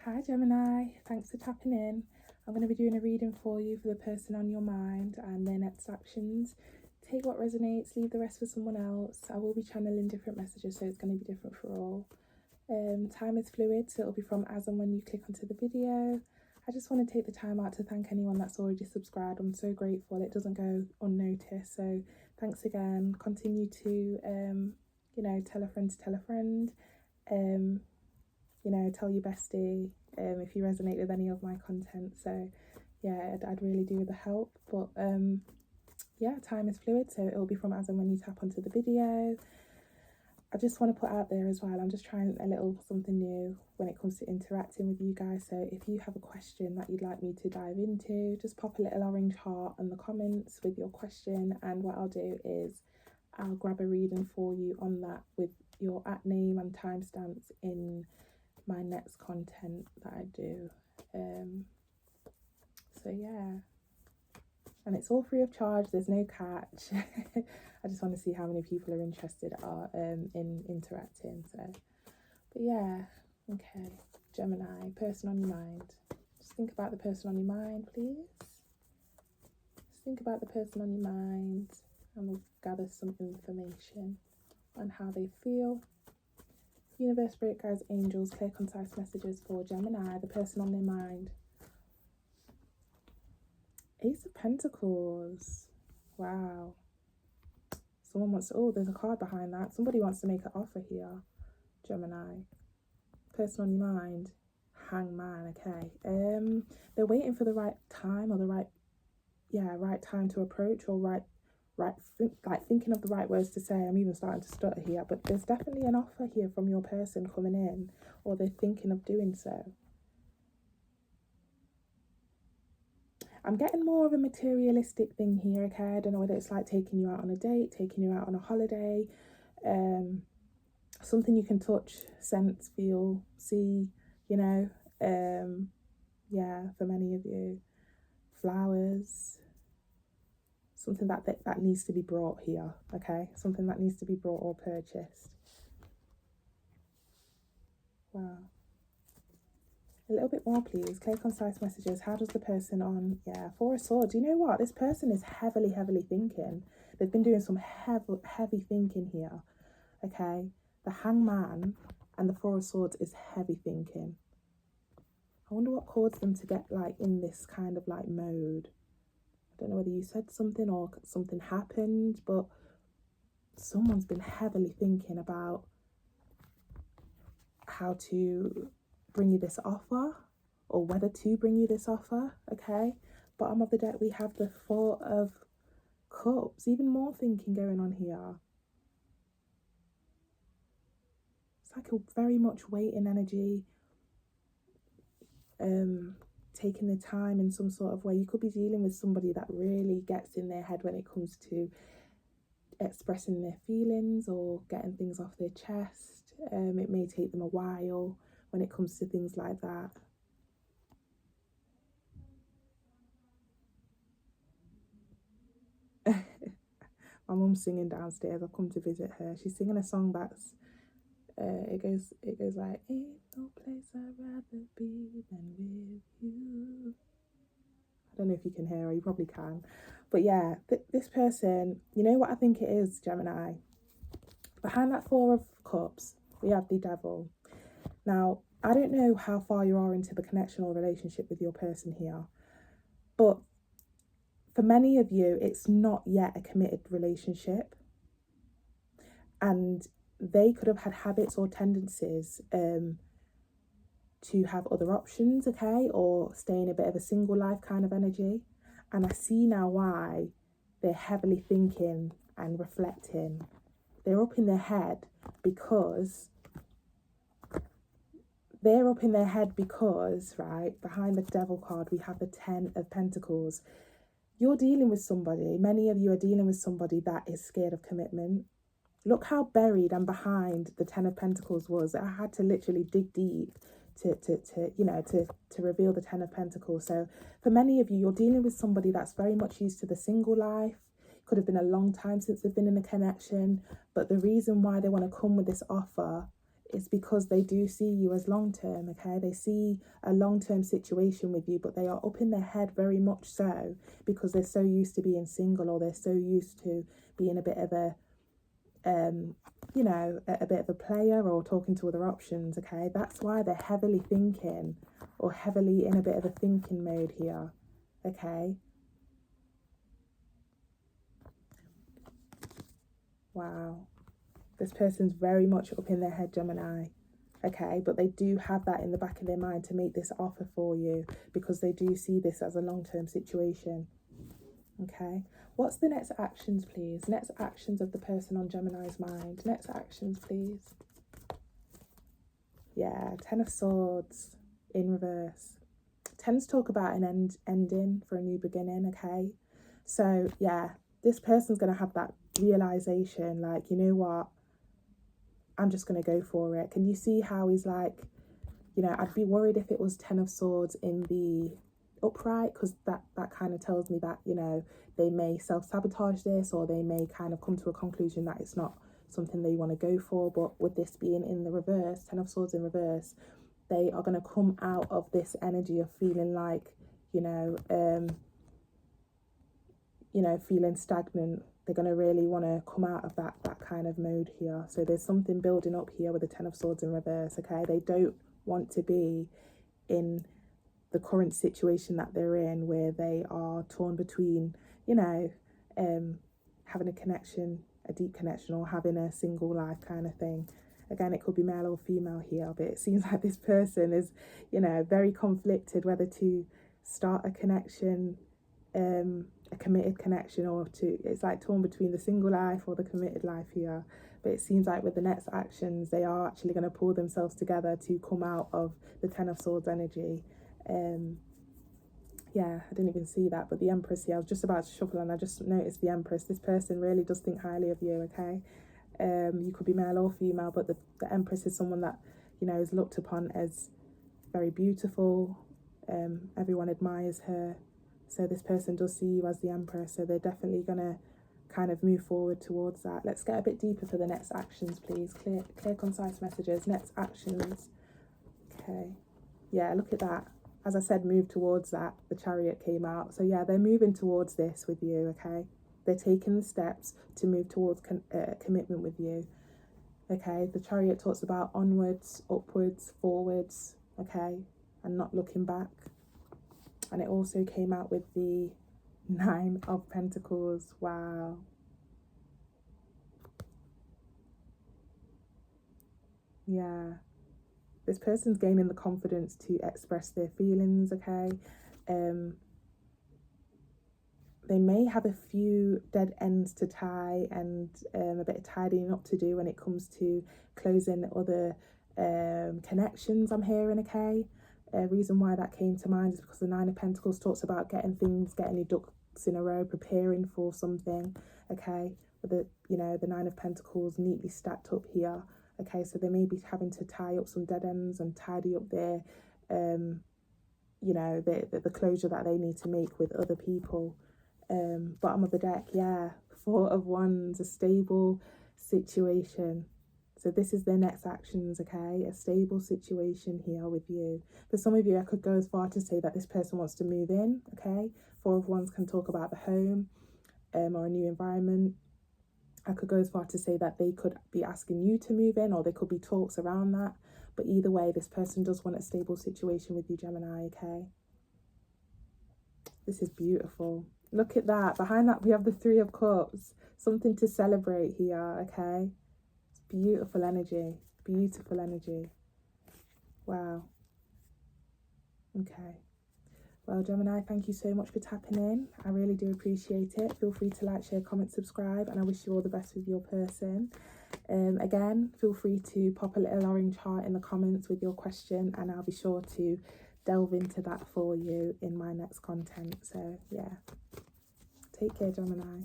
Hi Gemini, thanks for tapping in. I'm going to be doing a reading for you for the person on your mind and their next actions. Take what resonates, leave the rest for someone else. I will be channeling different messages, so it's going to be different for all. Time is fluid, so it'll be from as and when you click onto the video. I just want to take the time out to thank anyone that's already subscribed. I'm so grateful. It doesn't go unnoticed, so thanks again. Continue to tell a friend to tell a friend. Tell your bestie if you resonate with any of my content. So yeah, I'd really do with the help. But yeah, time is fluid, so it'll be from as and when you tap onto the video. I just want to put out there as well, I'm just trying a little something new when it comes to interacting with you guys. So if you have a question that you'd like me to dive into, just pop a little orange heart in the comments with your question, and what I'll do is I'll grab a reading for you on that with your @name and timestamps in my next content that I do. So yeah, and it's all free of charge, there's no catch. I just want to see how many people are interested in interacting. So but yeah, okay, Gemini, person on your mind. Just think about the person on your mind, please. Just think about the person on your mind, and we'll gather some information on how they feel. Universe, spirit guides, angels, clear concise messages for Gemini, the person on their mind. Ace of Pentacles. Wow. Someone wants to, oh, there's a card behind that. Somebody wants to make an offer here. Gemini. Person on your mind. Hangman, okay. They're waiting for the right time, or the right time to approach, or thinking of the right words to say. I'm even starting to stutter here, but there's definitely an offer here from your person coming in, or they're thinking of doing so. I'm getting more of a materialistic thing here, okay? I don't know whether it's like taking you out on a date, taking you out on a holiday, something you can touch, sense, feel, see, yeah, for many of you. Flowers, something that needs to be brought here, okay? Something that needs to be brought or purchased. Wow. A little bit more, please. Clear, concise messages. How does the person on, Four of Swords. You know what? This person is heavily thinking. They've been doing some heavy thinking here, okay? The Hangman and the Four of Swords is heavy thinking. I wonder what caused them to get like in this kind of like mode. I don't know whether you said something or something happened, but someone's been heavily thinking about how to bring you this offer, or whether to bring you this offer, okay? Bottom of the deck, we have the Four of Cups. Even more thinking going on here. It's like a very much waiting energy, taking the time in some sort of way. You could be dealing with somebody that really gets in their head when it comes to expressing their feelings or getting things off their chest. It may take them a while when it comes to things like that. My mum's singing downstairs. I've come to visit her. She's singing a song that's it goes like, ain't no place I'd rather be than with you. I don't know if you can hear her, you probably can. But yeah, this person, you know what I think it is, Gemini? Behind that Four of Cups, we have the Devil. Now, I don't know how far you are into the connection or relationship with your person here, but for many of you, it's not yet a committed relationship. And they could have had habits or tendencies to have other options, okay, or stay in a bit of a single life kind of energy. And I see now why they're heavily thinking and reflecting. They're up in their head because, right, behind the Devil card, we have the 10 of Pentacles. You're dealing with somebody, many of you are dealing with somebody that is scared of commitment. Look how buried and behind the 10 of Pentacles was. I had to literally dig deep to reveal the 10 of Pentacles. So for many of you, you're dealing with somebody that's very much used to the single life. Could have been a long time since they've been in a connection, but the reason why they want to come with this offer it's because they do see you as long-term, okay? They see a long-term situation with you, but they are up in their head very much so, because they're so used to being single, or they're so used to being a bit of a, you know, a bit of a player, or talking to other options, okay? That's why they're heavily thinking, or heavily in a bit of a thinking mode here, okay? Wow. This person's very much up in their head, Gemini. Okay, but they do have that in the back of their mind to make this offer for you, because they do see this as a long-term situation. Okay, what's the next actions, please? Next actions of the person on Gemini's mind. Next actions, please. Yeah, Ten of Swords in reverse. Tends to talk about an ending for a new beginning, okay? So, yeah, this person's going to have that realization, like, you know what? I'm just going to go for it. Can you see how he's like, you know, I'd be worried if it was Ten of Swords in the upright, because that kind of tells me that, you know, they may self-sabotage this, or they may kind of come to a conclusion that it's not something they want to go for. But with this being in the reverse, Ten of Swords in reverse, they are going to come out of this energy of feeling like, you know, feeling stagnant. They're going to really want to come out of that kind of mode here. So there's something building up here with the Ten of Swords in reverse, okay? They don't want to be in the current situation that they're in, where they are torn between, you know, having a connection, a deep connection, or having a single life kind of thing. Again, it could be male or female here, but it seems like this person is, you know, very conflicted whether to start a connection, a committed connection, or to, it's like torn between the single life or the committed life here. But it seems like with the next actions, they are actually going to pull themselves together to come out of the Ten of Swords energy. Yeah, I didn't even see that, but the Empress here, I was just about to shuffle and I just noticed the Empress. This person really does think highly of you, okay? You could be male or female, but the Empress is someone that, you know, is looked upon as very beautiful. Everyone admires her. So this person does see you as the Empress, so they're definitely going to kind of move forward towards that. Let's get a bit deeper for the next actions, please. Clear, concise messages. Next actions. Okay. Yeah, look at that. As I said, move towards that. The Chariot came out. So yeah, they're moving towards this with you, okay? They're taking the steps to move towards commitment with you, okay? The Chariot talks about onwards, upwards, forwards, okay? And not looking back. And it also came out with the Nine of Pentacles. Wow. Yeah. This person's gaining the confidence to express their feelings, okay? They may have a few dead ends to tie, and a bit of tidying up to do when it comes to closing other connections, I'm hearing, okay? Reason why that came to mind is because the Nine of Pentacles talks about getting your ducks in a row, preparing for something, okay? With the, you know, the Nine of Pentacles neatly stacked up here, okay? So they may be having to tie up some dead ends and tidy up their, you know, the closure that they need to make with other people. Bottom of the deck, yeah, Four of Wands, a stable situation. So this is their next actions, okay? A stable situation here with you. For some of you, I could go as far to say that this person wants to move in, okay? Four of Wands can talk about the home, or a new environment. I could go as far to say that they could be asking you to move in, or there could be talks around that. But either way, this person does want a stable situation with you, Gemini, okay? This is beautiful. Look at that. Behind that, we have the Three of Cups. Something to celebrate here, okay? It's beautiful energy. Beautiful energy. Wow. Okay. Well, Gemini, thank you so much for tapping in. I really do appreciate it. Feel free to like, share, comment, subscribe, and I wish you all the best with your person. Again, feel free to pop a little orange heart in the comments with your question, and I'll be sure to delve into that for you in my next content. So yeah, take care, Gemini.